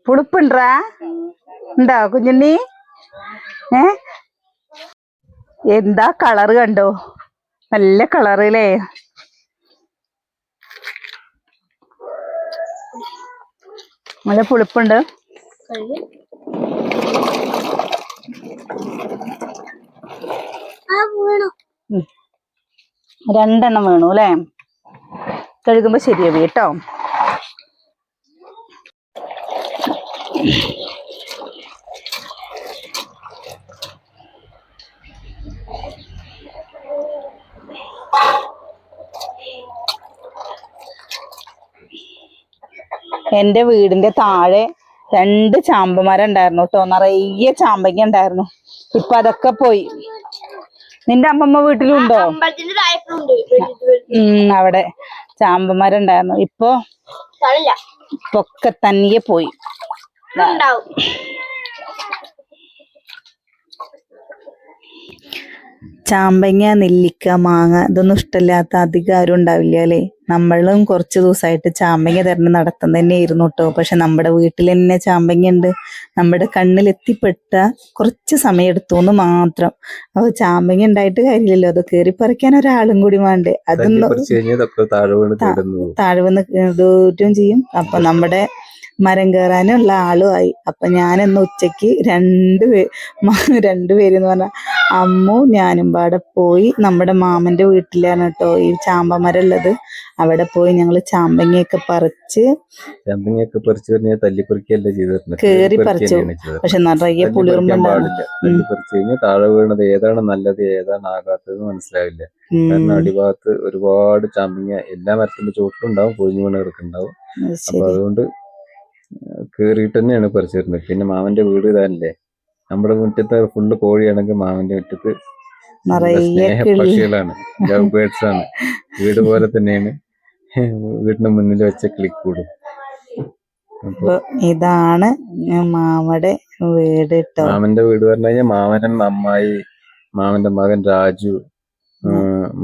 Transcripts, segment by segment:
പുളിപ്പുണ്ടാ ഉണ്ടോ കുഞ്ഞുണ്ണി? എന്താ കളറ് കണ്ടോ, നല്ല കളറില്ലേ. നല്ല പുളിപ്പുണ്ട്. രണ്ടെണ്ണം വേണു അല്ലേ? കഴുകുമ്പോ ശരിയാവും കേട്ടോ. എന്റെ വീടിന്റെ താഴെ 2 ചാമ്പമരം ഉണ്ടായിരുന്നു കേട്ടോ. നിറയെ ചാമ്പങ്ങ ഉണ്ടായിരുന്നു. ഇപ്പൊ അതൊക്കെ പോയി. നിന്റെ അമ്മമ്മ വീട്ടിലുണ്ടോ? അവിടെ ചാമ്പമരം ഉണ്ടായിരുന്നു. ഇപ്പൊക്കെ തനിയെ പോയി. ചാമ്പങ്ങ, നെല്ലിക്ക, മാങ്ങ ഇതൊന്നും ഇഷ്ടമില്ലാത്ത അധികം ആരും ഉണ്ടാവില്ല അല്ലേ? നമ്മളും കുറച്ച് ദിവസമായിട്ട് ചാമ്പങ്ങ തരണം നടത്തുന്നത് തന്നെയായിരുന്നു കേട്ടോ. പക്ഷെ നമ്മുടെ വീട്ടിൽ തന്നെ ചാമ്പങ്ങ ഉണ്ട്. നമ്മുടെ കണ്ണിലെത്തിപ്പെട്ട കുറച്ച് സമയം എടുത്തു എന്ന് മാത്രം. അപ്പൊ ചാമ്പങ്ങ ഉണ്ടായിട്ട് കാര്യമില്ലല്ലോ, അത് കയറി പറിക്കാൻ ഒരാളും കൂടി വേണ്ടേ. അതൊന്നും താഴെ വന്ന് ദൂരം ചെയ്യും. അപ്പൊ നമ്മുടെ മരം കയറാനുള്ള ആളുമായി. അപ്പൊ ഞാനെന്ന് ഉച്ചക്ക് രണ്ടുപേരെന്ന് പറഞ്ഞ അമ്മു ഞാനും പാടെ പോയി നമ്മുടെ മാമന്റെ വീട്ടിലാണ് കേട്ടോ ഈ ചാമ്പമരം ഉള്ളത്. അവിടെ പോയി ഞങ്ങള് ചാമ്പങ്ങയൊക്കെ പറിച്ച് കേറി പറിച്ചു. പക്ഷെ നിറയെ പുളിർമ്പുണ്ടായിരുന്നു. താഴെ വീണത് ഏതാണ് നല്ലത് ഏതാണ് ആകാത്തത് മനസ്സിലാവില്ല. കാരണം അടിഭാഗത്ത് ഒരുപാട് ചാമ്പങ്ങ എല്ലാ മരത്തിന്റെ ചോട്ടിലുണ്ടാവും, പൊഴിഞ്ഞു വീണ് കിടക്കുന്നുണ്ടാവും. അപ്പൊ അതുകൊണ്ട് കേറിയിട്ട് തന്നെയാണ് പറിച്ചിരുന്നത്. പിന്നെ മാമന്റെ വീട് ഇതാണല്ലേ, നമ്മുടെ മുറ്റത്ത് ഫുള്ള് കോഴിയാണെങ്കിൽ മാമന്റെ മുറ്റത്ത് സ്നേഹപക്ഷികളാണ്, ലവ് ബേർഡ്സ് ആണ്. വീട് പോലെ തന്നെയാണ് വീടിന് മുന്നിൽ വെച്ച കിളിക്കൂടും. ഇതാണ് മാമന്റെ വീട് കേട്ടോ. മാമന്റെ വീട് പറഞ്ഞു കഴിഞ്ഞാൽ മാമൻ, അമ്മായി, മാമന്റെ മകൻ രാജു,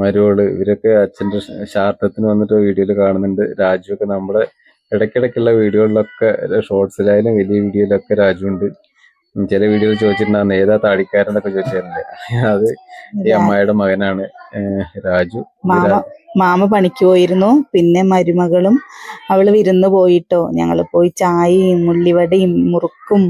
മരുവോള് ഇവരൊക്കെ അച്ഛന്റെ ശാർത്ഥത്തിന് വന്നിട്ട് വീഡിയോയിൽ കാണുന്നുണ്ട്. രാജു ഒക്കെ നമ്മുടെ ഇടയ്ക്കിടയ്ക്കുള്ള വീഡിയോകളിലൊക്കെ, ഷോർട്സിലായാലും വലിയ വീഡിയോയിലൊക്കെ രാജു ഉണ്ട്. ചില വീഡിയോയിൽ ചോദിച്ചിട്ടുണ്ടാകുന്ന ഏതാ താടിക്കാരനൊക്കെ ചോദിച്ചിരുന്നില്ലേ, അത് ഈ അമ്മായിയുടെ മകനാണ് രാജു. മാമ പണിക്ക് പോയിരുന്നു. പിന്നെ മരുമകളും അവള് വിരുന്ന് പോയിട്ടോ. ഞങ്ങള് പോയി ചായയും ഉള്ളിവടയും മുറുക്കും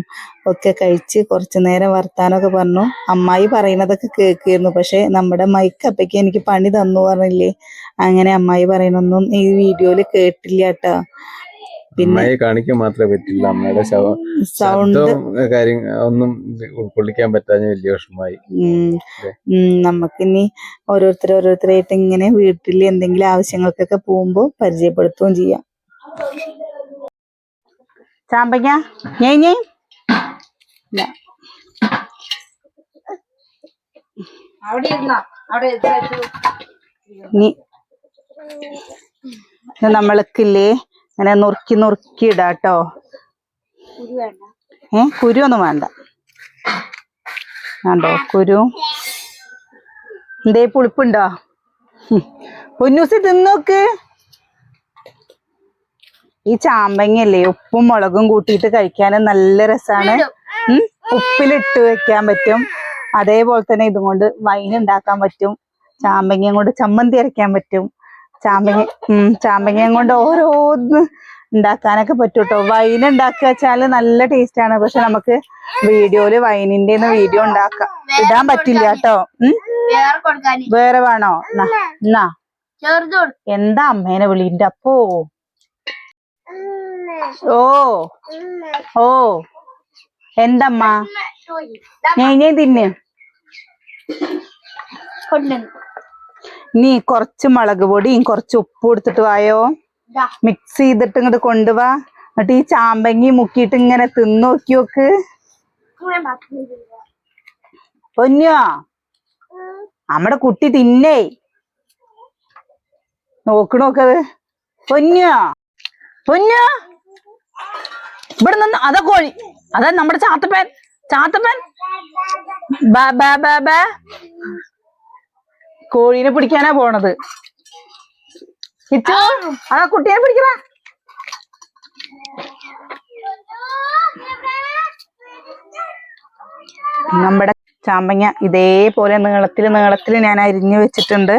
ഒക്കെ കഴിച്ച് കുറച്ചു നേരം വർത്താനൊക്കെ പറഞ്ഞു. അമ്മായി പറയുന്നതൊക്കെ കേൾക്കുന്നു. പക്ഷെ നമ്മുടെ മൈക്ക് അപ്പയ്ക്ക് എനിക്ക് പണി തന്നു പറഞ്ഞില്ലേ, അങ്ങനെ അമ്മായി പറയുന്നൊന്നും ഈ വീഡിയോയില് കേട്ടില്ല കേട്ടോ. പിന്നെ കാണിക്കാൻ മാത്രമേ പറ്റില്ല. അമ്മയുടെ ശബ്ദവും കാര്യം ഒന്നും ഉൾക്കൊള്ളിക്കാൻ പറ്റാതെ വലിയ വിഷമമായി. നമുക്കിനി ഓരോരുത്തരായിട്ട് ഇങ്ങനെ വീട്ടിൽ എന്തെങ്കിലും ആവശ്യങ്ങൾക്കൊക്കെ പോകുമ്പോ പരിചയപ്പെടുത്തുകയും ചെയ്യാം. ചാമ്പങ്ങ നമ്മൾക്കില്ലേ ഇങ്ങനെ നുറുക്കി ഇടാട്ടോ. കുരു ഒന്നും വേണ്ട. വേണ്ടോ കുരു? എന്തേ പുളിപ്പുണ്ടോ? പൊന്നൂസ് തിന്നോക്ക്. ഈ ചാമ്പങ്ങല്ലേ ഉപ്പും മുളകും കൂട്ടിയിട്ട് കഴിക്കാനും നല്ല രസാണ്. ഉപ്പിലിട്ട് വെക്കാൻ പറ്റും. അതേപോലെ തന്നെ ഇതും കൊണ്ട് വൈൻ ഉണ്ടാക്കാൻ പറ്റും. ചാമ്പങ്ങയും കൊണ്ട് ചമ്മന്തി അരയ്ക്കാൻ പറ്റും. ചാമ്പങ്ങയും കൊണ്ട് ഓരോന്ന് ഉണ്ടാക്കാനൊക്കെ പറ്റും കേട്ടോ. വൈൻ ഉണ്ടാക്കുക വെച്ചാല് നല്ല ടേസ്റ്റ് ആണ്. പക്ഷെ നമുക്ക് വീഡിയോയില് വൈനിന്റെ വീഡിയോ ഇടാൻ പറ്റില്ല കേട്ടോ. വേറെ വേണോ? എന്നാ എന്താ അമ്മേനെ വിളിന്റെ അപ്പോ? ഓ എന്തമ്മ ഞാൻ തിന്ന്. നീ കുറച്ച് മുളക് പൊടിയും കുറച്ച് ഉപ്പ് എടുത്തിട്ട് വായോ. മിക്സ് ചെയ്തിട്ട് ഇങ്ങോട്ട് കൊണ്ടുപോവാ. എന്നിട്ട് ഈ ചാമ്പങ്ങി മുക്കിയിട്ട് ഇങ്ങനെ തിന്ന് നോക്കി നോക്ക്. പൊന്നോ നമ്മുടെ കുട്ടി തിന്നേ നോക്കണോക്കത് പൊന്നോ പൊന്നോ ഇവിടെ നിന്ന് അതാ കോഴി അതാ നമ്മുടെ ചാത്തപ്പൻ ബാ ബാ ബാ ബാ കോഴീനെ പിടിക്കാനാ പോണത് കിച്ചു അതാ കുട്ടിയെ പിടിക്കണ നമ്മുടെ ചാമ്പങ്ങ ഇതേപോലെ നീളത്തില് ഞാൻ അരിഞ്ഞു വെച്ചിട്ടുണ്ട്.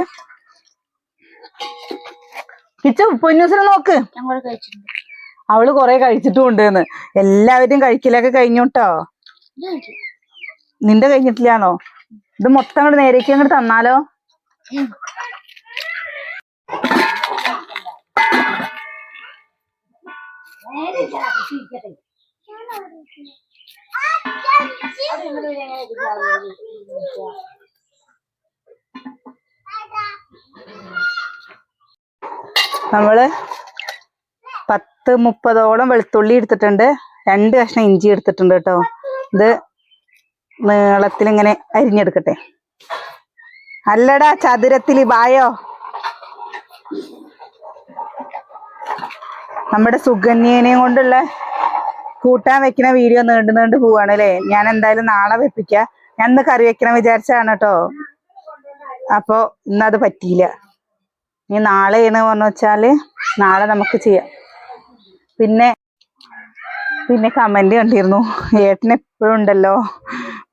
കിച്ചു പൊന്നൂസിനെ നോക്ക്, അവള് കൊറേ കഴിച്ചിട്ടും ഉണ്ടെന്ന്. എല്ലാവരും കഴിക്കലൊക്കെ കഴിഞ്ഞോട്ടോ. നിന്റെ കഴിഞ്ഞിട്ടില്ലാന്നോ? ഇത് മൊത്തം അങ്ങോട്ട് നേരേക്ക് അങ്ങോട്ട് തന്നാലോ? നമ്മള് 10-30 വെളുത്തുള്ളി എടുത്തിട്ടുണ്ട്, 2 കഷ്ണം ഇഞ്ചി എടുത്തിട്ടുണ്ട് കേട്ടോ. ഇത് നീളത്തിലിങ്ങനെ അരിഞ്ഞെടുക്കട്ടെ. അല്ലടാ ചതുരത്തില് ബായോ. നമ്മുടെ സുകന്യനെയും കൊണ്ടുള്ള കൂട്ടാൻ വെക്കുന്ന വീഡിയോ നീണ്ടു പോവാണ് അല്ലേ. ഞാൻ എന്തായാലും നാളെ വെപ്പിക്കാം. ഞാൻ ഇന്ന് കറി വെക്കണം വിചാരിച്ചാണ് കേട്ടോ. അപ്പൊ ഇന്നത് പറ്റിയില്ല. ഇനി നാളെയാണ് പറഞ്ഞു വെച്ചാല് നാളെ നമുക്ക് ചെയ്യാം. പിന്നെ കമന്റ് കണ്ടിരുന്നു, ഏട്ടൻ എപ്പോഴും ഉണ്ടല്ലോ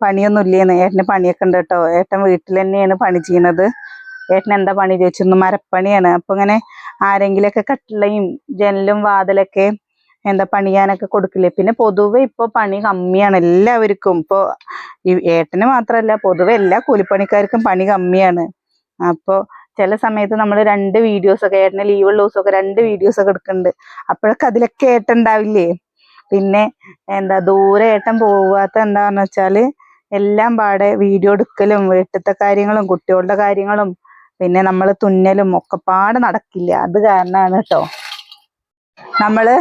പണിയൊന്നും ഇല്ലേന്ന്. ഏട്ടന് പണിയൊക്കെ ഉണ്ട് കേട്ടോ. ഏട്ടൻ വീട്ടിൽ തന്നെയാണ് പണി ചെയ്യുന്നത്. ഏട്ടൻ എന്താ പണി ചോദിച്ചിരുന്നു? മരപ്പണിയാണ്. അപ്പൊ ഇങ്ങനെ ആരെങ്കിലൊക്കെ കട്ടിളയും ജനലും വാതിലൊക്കെ എന്താ പണിയാനൊക്കെ കൊടുക്കില്ലേ. പിന്നെ പൊതുവെ ഇപ്പൊ പണി കമ്മിയാണ് എല്ലാവർക്കും. ഇപ്പൊ ഈ ഏട്ടന് മാത്രല്ല, പൊതുവെ എല്ലാ കൂലിപ്പണിക്കാർക്കും പണി കമ്മിയാണ്. അപ്പൊ ചില സമയത്ത് നമ്മൾ 2 വീഡിയോസൊക്കെ, ഏട്ടന് ലീവുള്ള ദിവസമൊക്കെ 2 വീഡിയോസൊക്കെ എടുക്കുന്നുണ്ട്. അപ്പോഴൊക്കെ അതിലൊക്കെ ഏട്ടൻ ഉണ്ടാവില്ലേ. പിന്നെ എന്താ ദൂരെ ഏട്ടൻ പോവാത്ത എന്താന്ന് വെച്ചാല് എല്ലാം പാടെ വീഡിയോ എടുക്കലും വീട്ടിലത്തെ കാര്യങ്ങളും കുട്ടികളുടെ കാര്യങ്ങളും പിന്നെ നമ്മൾ തുന്നലും ഒക്കെ പാടെ നടക്കില്ല. അത് കാരണമാണ് കേട്ടോ. നമ്മള്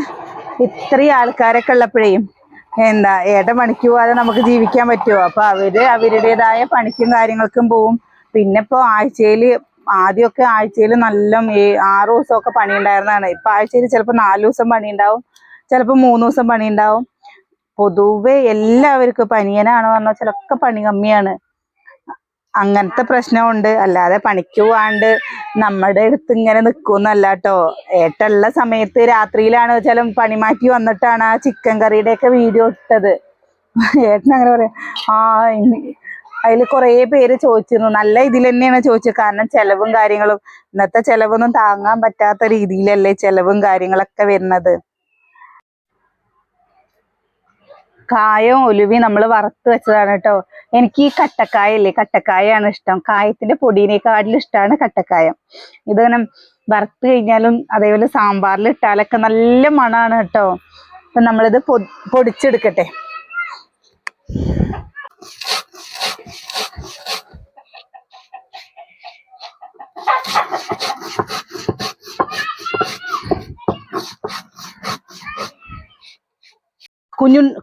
ഇത്രയും ആൾക്കാരൊക്കെ ഉള്ളപ്പോഴേ എന്താ ഏട്ടൻ പണിക്ക് പോവാതെ നമുക്ക് ജീവിക്കാൻ പറ്റുമോ? അപ്പൊ അവരുടേതായ പണിക്കും കാര്യങ്ങൾക്കും പോവും. പിന്നെ ഇപ്പൊ ആദ്യമൊക്കെ ആഴ്ചയിൽ നല്ല 6 ദിവസമൊക്കെ പണി ഉണ്ടായിരുന്നതാണ്. ഇപ്പൊ ആഴ്ചയിൽ ചിലപ്പോൾ 4 ദിവസം പണി ഉണ്ടാവും, ചിലപ്പോൾ 3 ദിവസം പണി ഉണ്ടാവും. പൊതുവെ എല്ലാവർക്കും പനിയനാണ് പറഞ്ഞാൽ ചിലപ്പോൾ പണി കമ്മിയാണ്. അങ്ങനത്തെ പ്രശ്നമുണ്ട്. അല്ലാതെ പണിക്ക് പോവാണ്ട് നമ്മുടെ അടുത്ത് ഇങ്ങനെ നിൽക്കുന്നല്ല കേട്ടോ. ഏട്ടുള്ള സമയത്ത് രാത്രിയിലാണ് ചില പണി മാറ്റി വന്നിട്ടാണ് ആ ചിക്കൻ കറിയുടെ ഒക്കെ വീഡിയോ ഇട്ടത്. ഏട്ടൻ അങ്ങനെ പറയാം. അതിൽ കുറേ പേര് ചോദിച്ചിരുന്നു. നല്ല ഇതിൽ തന്നെയാണ് ചോദിച്ചത്. കാരണം ചെലവും കാര്യങ്ങളും ഇന്നത്തെ ചെലവൊന്നും താങ്ങാൻ പറ്റാത്ത രീതിയിലല്ലേ ചെലവും കാര്യങ്ങളൊക്കെ വരുന്നത്. കായവും ഉലുവയും നമ്മൾ വറുത്ത് വെച്ചതാണ് കേട്ടോ. എനിക്ക് ഈ കട്ടക്കായല്ലേ, കട്ടക്കായാണ് ഇഷ്ടം. കായത്തിന്റെ പൊടിയേക്കാട്ടിലും ഇഷ്ടമാണ് കട്ടക്കായം. ഇതിങ്ങനെ വറുത്ത് കഴിഞ്ഞാലും അതേപോലെ സാമ്പാറിൽ ഇട്ടാലൊക്കെ നല്ല മണമാണ് കേട്ടോ. അപ്പൊ നമ്മളിത് പൊടിച്ചെടുക്കട്ടെ.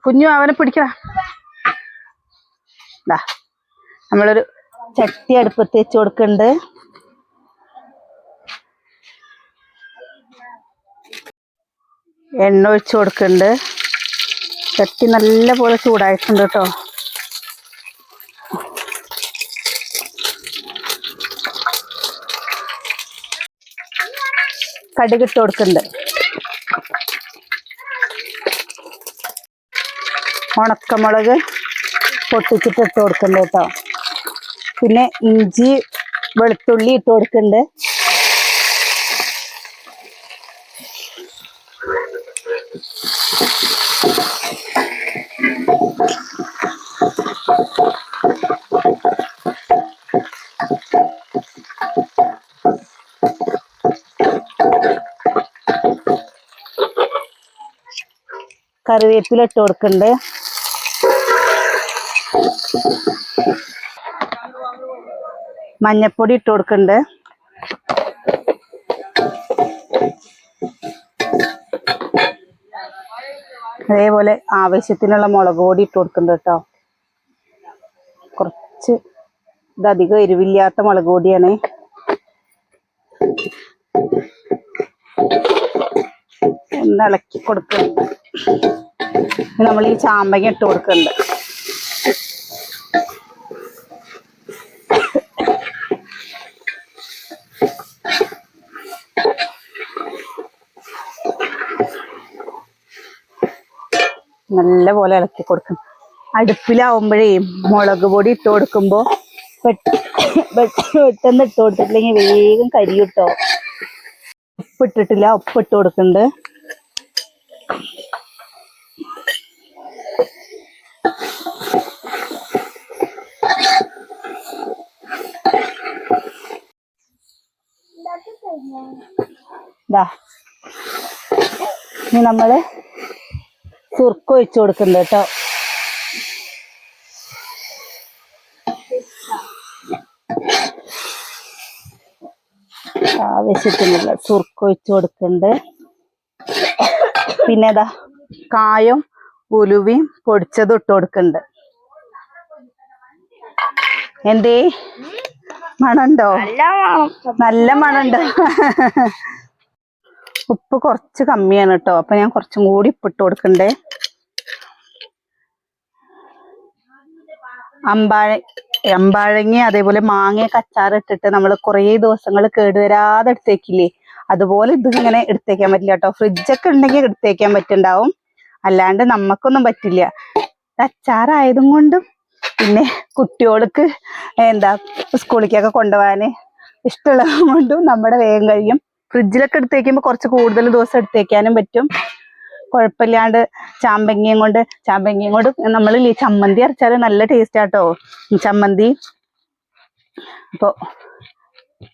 കുഞ്ഞു അവനെ പിടിക്കടാ. നമ്മളൊരു ചട്ടി അടുപ്പത്ത് വെച്ച് കൊടുക്കുന്നുണ്ട്. എണ്ണ ഒഴിച്ചു കൊടുക്കുന്നുണ്ട്. ചട്ടി നല്ല പോലെ ചൂടായിട്ടുണ്ട് കേട്ടോ. കടുക് ഇട്ട് കൊടുക്കുന്നുണ്ട്. ഉണക്കമുളക് പൊട്ടിച്ചിട്ട് ഇട്ട് കൊടുക്കുന്നുണ്ട് കേട്ടോ. പിന്നെ ഇഞ്ചി വെളുത്തുള്ളി ഇട്ട് കൊടുക്കുന്നുണ്ട്. കറിവേപ്പില ഇട്ട് കൊടുക്കുന്നുണ്ട്. മഞ്ഞപ്പൊടി ഇട്ട് കൊടുക്കുന്നുണ്ട്. അതേപോലെ ആവശ്യത്തിനുള്ള മുളക് പൊടി ഇട്ട് കൊടുക്കുന്നുണ്ട് കേട്ടോ. കുറച്ച് ഇത് അധികം എരിവില്ലാത്ത മുളക് പൊടിയാണ്. ഒന്ന് ഇളക്കി കൊടുക്കുന്നുണ്ട്. നമ്മൾ ഈ ചാമ്പങ്ങ ഇട്ട് കൊടുക്കുന്നുണ്ട്. നല്ല പോലെ ഇളക്കി കൊടുക്കണം. അടുപ്പിലാവുമ്പോഴേ മുളക് പൊടി ഇട്ട് കൊടുക്കുമ്പോ പെട്ടെന്ന് ഇട്ട് കൊടുത്തിട്ടില്ലെങ്കിൽ വേഗം കരി കിട്ടോ. ഉപ്പിട്ടിട്ടില്ല, ഉപ്പിട്ട് കൊടുക്കുന്നുണ്ട്. ഇനി നമ്മള് സുർക്ക ഒഴിച്ചു കൊടുക്കുന്നുണ്ട് കേട്ടോ. ആവശ്യത്തിനുള്ള സുർക്ക ഒഴിച്ചു കൊടുക്കുന്നുണ്ട്. പിന്നെ ഇതാ കായും ഉലുവയും പൊടിച്ചതും ഇട്ട് കൊടുക്കുന്നുണ്ട്. എന്തേ മണുണ്ടോ? നല്ല മണുണ്ടോ? ഉപ്പ് കുറച്ച് കമ്മിയാണ് കേട്ടോ. അപ്പൊ ഞാൻ കുറച്ചും കൂടി ഉപ്പിട്ട് കൊടുക്കണ്ടേ. അമ്പാഴങ്ങി അതേപോലെ മാങ്ങയൊക്കെ അച്ചാറിട്ടിട്ട് നമ്മൾ കുറേ ദിവസങ്ങൾ കേടുവരാതെ എടുത്തേക്കില്ലേ, അതുപോലെ ഇത് ഇങ്ങനെ എടുത്തേക്കാൻ പറ്റില്ല കേട്ടോ. ഫ്രിഡ്ജൊക്കെ ഉണ്ടെങ്കിൽ എടുത്തേക്കാൻ പറ്റുണ്ടാവും, അല്ലാണ്ട് നമുക്കൊന്നും പറ്റില്ല. അച്ചാറായതും കൊണ്ടും പിന്നെ കുട്ടികൾക്ക് സ്കൂളിലേക്കൊക്കെ കൊണ്ടുപോകാൻ ഇഷ്ടമുള്ളത് കൊണ്ടും നമ്മുടെ വേഗം കഴിയും. ഫ്രിഡ്ജിലൊക്കെ എടുത്തേക്കുമ്പോൾ കുറച്ച് കൂടുതൽ ദിവസം എടുത്തേക്കാനും പറ്റും, കുഴപ്പമില്ലാണ്ട്. ചാമ്പങ്ങയും കൊണ്ട് നമ്മൾ ചമ്മന്തി അരച്ചാൽ നല്ല ടേസ്റ്റ് ആട്ടോ ചമ്മന്തി. അപ്പോൾ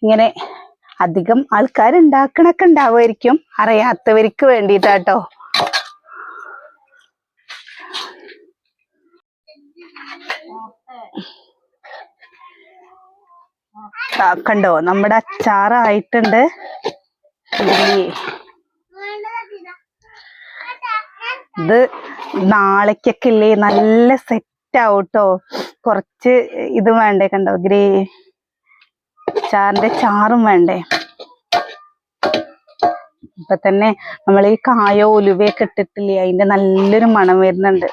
ഇങ്ങനെ അധികം ആൾക്കാർ ഉണ്ടാക്കണൊക്കെ ഉണ്ടാവുമായിരിക്കും, അറിയാത്തവർക്ക് വേണ്ടിയിട്ടാട്ടോ. കണ്ടോ നമ്മുടെ അച്ചാറായിട്ടുണ്ട്. ഇത് നാളേക്കൊക്കെ ഇല്ലേ നല്ല സെറ്റ് ആവട്ടോ. കുറച്ച് ഇത് വേണ്ടേ, കണ്ടോ ചാറിന്റെ ചാറും വേണ്ടേ. ഇപ്പൊ തന്നെ നമ്മൾ ഈ കായോ ഉലുവയൊക്കെ ഇട്ടിട്ടില്ലേ, അതിന്റെ നല്ലൊരു മണം വരുന്നുണ്ട്.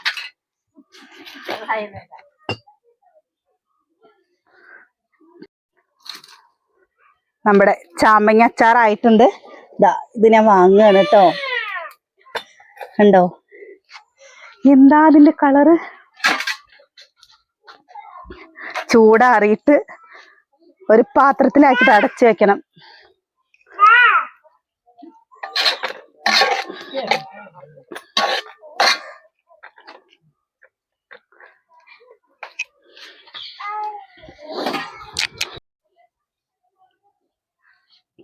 നമ്മുടെ ചാമ്പങ്ങ അച്ചാറായിട്ടുണ്ട്. ഇത് ഞാൻ വാങ്ങുകയാണ് കേട്ടോ. കണ്ടോ എന്താ അതിന്റെ കളറ്. ചൂടാറിയിട്ട് ഒരു പാത്രത്തിലാക്കിട്ട് അടച്ചു വെക്കണം.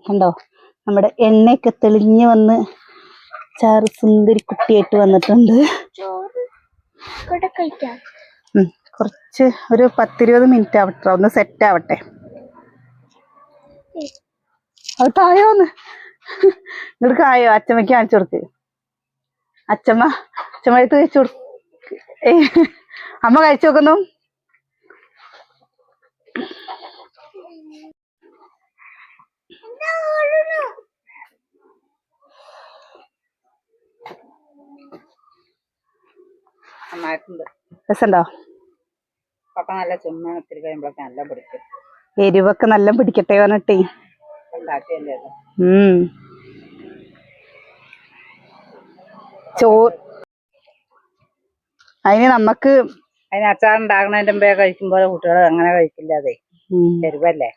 കണ്ടോ നമ്മുടെ എണ്ണയൊക്കെ തെളിഞ്ഞു വന്ന് ചാറ് സുന്ദരി കുട്ടിയായിട്ട് വന്നിട്ടുണ്ട്. കുറച്ച് ഒരു 10-20 മിനിറ്റ് ആവട്ടെ, ഒന്ന് സെറ്റ് ആവട്ടെ. അത് തായോന്ന് ഇങ്ങോട്ട് കായോ അച്ചമ്മയ്ക്ക് കാണിച്ചു കൊടുക്ക്. അച്ചമ്മ എടുത്ത് കഴിച്ചു കൊടുക്ക്. അമ്മ കഴിച്ചു നോക്കുന്നു. രസമുണ്ടോ? നല്ല ചുമ്മാ ഇത്തിരി കഴിയുമ്പോഴൊക്കെ നല്ല പിടിക്കും. എരിവൊക്കെ നല്ല പിടിക്കട്ടെ പറഞ്ഞിട്ടേ. അതിന് അച്ചാറുണ്ടാകണതിന്റെ മുമ്പേ കഴിക്കുമ്പോൾ കുട്ടികൾ അങ്ങനെ കഴിക്കില്ല. അതെ എരിവല്ലേ.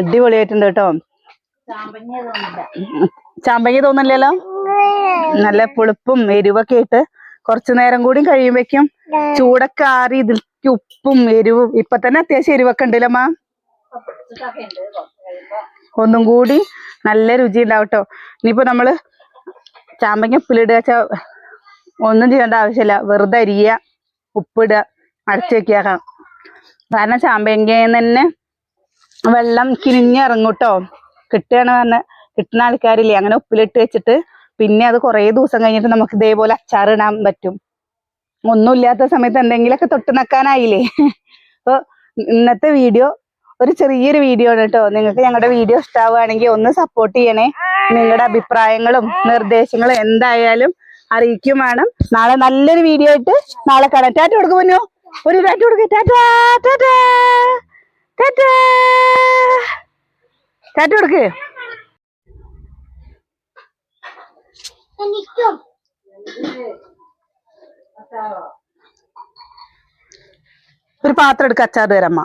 അടിപൊളിയായിട്ടുണ്ട് കേട്ടോ. ചാമ്പങ്ങ തോന്നില്ലല്ലോ. നല്ല പുളിപ്പും എരിവൊക്കെ ഇട്ട് കുറച്ചു നേരം കൂടി കഴിയുമ്പോഴേക്കും ചൂടൊക്കെ ആറി ഇതിലേക്ക് ഉപ്പും എരിവും ഇപ്പൊ തന്നെ അത്യാവശ്യം എരിവൊക്കെ ഉണ്ടല്ലമ്മ. ഒന്നും കൂടി നല്ല രുചി ഉണ്ടാവട്ടോ. ഇനിയിപ്പോ നമ്മള് ചാമ്പങ്ങ ഉപ്പിലിടുക ഒന്നും ചെയ്യേണ്ട ആവശ്യമില്ല. വെറുതെ അരിയുക, ഉപ്പിടുക, അടച്ചു വെക്കുക. കാരണം ചാമ്പങ്ങന്ന് തന്നെ വെള്ളം കിനിഞ്ഞിറങ്ങൂട്ടോ. കിട്ടുന്ന ആൾക്കാരില്ലേ അങ്ങനെ ഉപ്പിലിട്ട് വെച്ചിട്ട് പിന്നെ അത് കുറേ ദിവസം കഴിഞ്ഞിട്ട് നമുക്ക് ഇതേപോലെ അച്ചാറിടാൻ പറ്റും. ഒന്നുമില്ലാത്ത സമയത്ത് എന്തെങ്കിലുമൊക്കെ തൊട്ട് നക്കാനായില്ലേ. അപ്പൊ ഇന്നത്തെ വീഡിയോ ഒരു ചെറിയൊരു വീഡിയോ ആണ് കേട്ടോ. നിങ്ങൾക്ക് ഞങ്ങളുടെ വീഡിയോ ഇഷ്ടാവുകയാണെങ്കിൽ ഒന്ന് സപ്പോർട്ട് ചെയ്യണേ. നിങ്ങളുടെ അഭിപ്രായങ്ങളും നിർദ്ദേശങ്ങളും എന്തായാലും അറിയിക്കും വേണം. നാളെ നല്ലൊരു വീഡിയോ ആയിട്ട് നാളെ കാണാം. ടാറ്റ കൊടുക്കും പൊന്നോ, ഒരു ടാറ്റ കൊടുക്ക. ടാറ്റാ ടാറ്റാ ടാറ്റാ ടാറ്റ കൊടുക്ക്. ഒരു പാത്രം എടുക്ക, അച്ചാർ തരമ്മ.